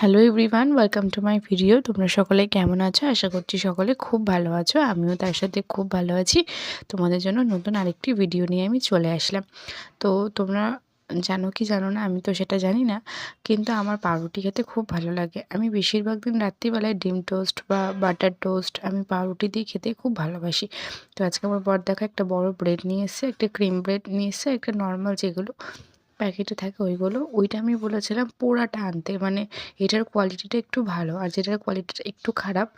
Hello everyone, welcome to my video. তোমরা সকলে কেমন আছো? আশা করছি সকলে খুব ভালো আছো। আমিও তার সাথে খুব ভালো আছি। তোমাদের জন্য নতুন আরেকটি ভিডিও নিয়ে আমি চলে আসলাম। তো তোমরা জানো কি জানো না আমি তো সেটা জানি না, কিন্তু আমার পাউরুটি খেতে খুব ভালো লাগে। আমি বেশিরভাগ দিন রাত্রিবেলায় ডিম টোস্ট বা বাটার টোস্ট আমি পাউরুটি দিয়ে খেতে খুব ভালোবাসি। তো আজকে আমার বর দেখা একটা বড় ব্রেড নিয়ে এসেছে, একটা ক্রিম ব্রেড নিয়ে এসেছে, একটা নর্মাল যেগুলো প্যাকেটে থাকে ওইগুলো। ওইটা আমি বলেছিলাম পোড়াটা আনতে, মানে এটার কোয়ালিটিটা একটু ভালো আর যেটার কোয়ালিটিটা একটু খারাপ,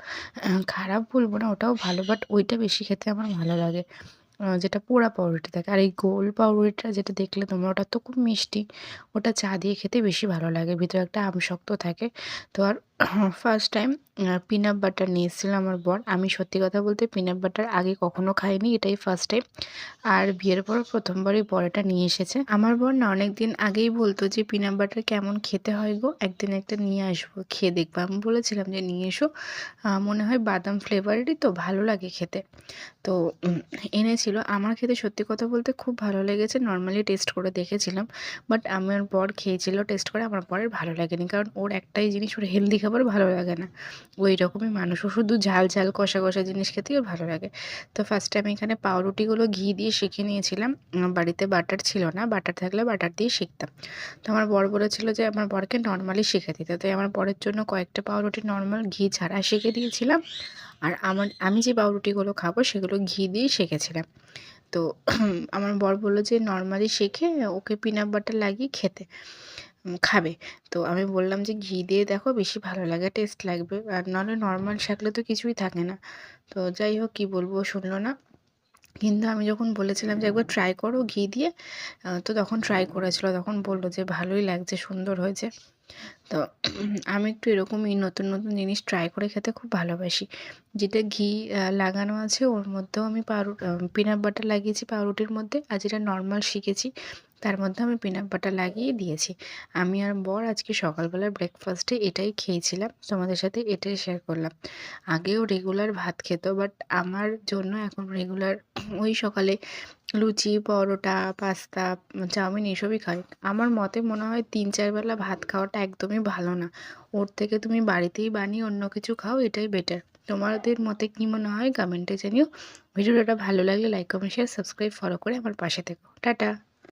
খারাপ বলবো না, ওটাও ভালো, বাট ওইটা বেশি খেতে আমার ভালো লাগে, যেটা পোড়া পাউরুটি থাকে। আর এই গোল পাউরুটিটা যেটা দেখলে তোমরা, ওটা তো খুব মিষ্টি, ওটা চা দিয়ে খেতে বেশি ভালো লাগে, ভিতরে একটা আমশক্ত থাকে। তো আর ফার্স্ট টাইম পিনাট বাটার নিয়ে এসেছিলো আমার বর। আমি সত্যি কথা বলতে পিনাট বাটার আগে কখনো খাইনি, এটাই ফার্স্ট টাইম। আর বিয়ের পর প্রথমবারই বর এটা নিয়ে এসেছে। আমার বর না অনেক দিন আগেই বলতো যে পিনাট বাটার কেমন খেতে হয় গো, একদিন একটা নিয়ে আসবো, খেয়ে দেখবো। আমি বলেছিলাম যে নিয়ে এসো, মনে হয় বাদাম ফ্লেভারেরই তো, ভালো লাগে খেতে। তো এনেছিল। আমার খেতে সত্যি কথা বলতে খুব ভালো লেগেছে। নর্মালি টেস্ট করে দেখেছিলাম, বাট আমার বর খেয়েছিল, টেস্ট করে আমার বরের ভালো লাগেনি, কারণ ওর একটাই জিনিস, ওর হেলদি খাবার ভালো লাগে না। ওই রকমই মানুষ, ও শুধু ঝাল ঝাল কষা কষা জিনিস খেতেই ওর ভালো লাগে। তো ফার্স্টে আমি এখানে পাউরুটিগুলো ঘি দিয়ে সেঁকে নিয়েছিলাম। বাড়িতে বাটার ছিল না, বাটার থাকলে বাটার দিয়ে সেঁকতাম। তো আমার বর বলেছিল যে আমার বরকে নর্মালি সেঁকে দিতে, তাই আমার বরের জন্য কয়েকটা পাউরুটি নর্মাল ঘি ছাড়া সেঁকে দিয়েছিলাম। আর আমি যে পাউরুটিগুলো খাবো সেগুলো ঘি দিয়েই সেঁকেছিলাম। তো আমার বর বলল যে নর্মালি সেঁকে ওকে পিনাট বাটার লাগিয়ে খেতে খাবে। তো আমি বললাম যে ঘি দিয়ে দেখো, বেশি ভালো লাগে, টেস্ট লাগবে, আর নাহলে নর্মাল শাকলে তো কিছুই থাকে না। তো যাই হোক, কী বলবো, শুনলো না। কিন্তু আমি যখন বলেছিলাম যে একবার ট্রাই করো ঘি দিয়ে, তো তখন ট্রাই করেছিল, তখন বলল যে ভালোই লাগছে, সুন্দর হয়েছে। তো আমি একটু এরকমই নতুন নতুন জিনিস ট্রাই করে খেতে খুব ভালোবাসি। যেটা ঘি লাগানো আছে ওর মধ্যেও আমি পিনাট বাটার লাগিয়েছি পাউরুটির মধ্যে, আর যেটা নর্মাল শিখেছি তার মধ্যে আমি পিনাট বাটার লাগিয়ে দিয়েছি। আমি আর বর আজকে সকালবেলার ব্রেকফাস্টে এটাই খেয়েছিলাম, তোমাদের সাথে এটাই শেয়ার করলাম। আগেও রেগুলার ভাত খেত, বাট আমার জন্য এখন রেগুলার ওই সকালে লুচি, পরোটা, পাস্তা, চাউমিন এসবই খাই। আমার মতে মনে হয় ৩-৪ বেলা ভাত খাওয়াটা একদমই ভালো না। ওর থেকে তুমি বাড়িতেই বানিয়ে অন্য কিছু খাও, এটাই বেটার। তোমাদের মতে কী মনে হয় কমেন্টে জানিও। ভিডিওটা ভালো লাগলে like, comment, share, subscribe, follow করে আমার পাশে থেকো। টাটা।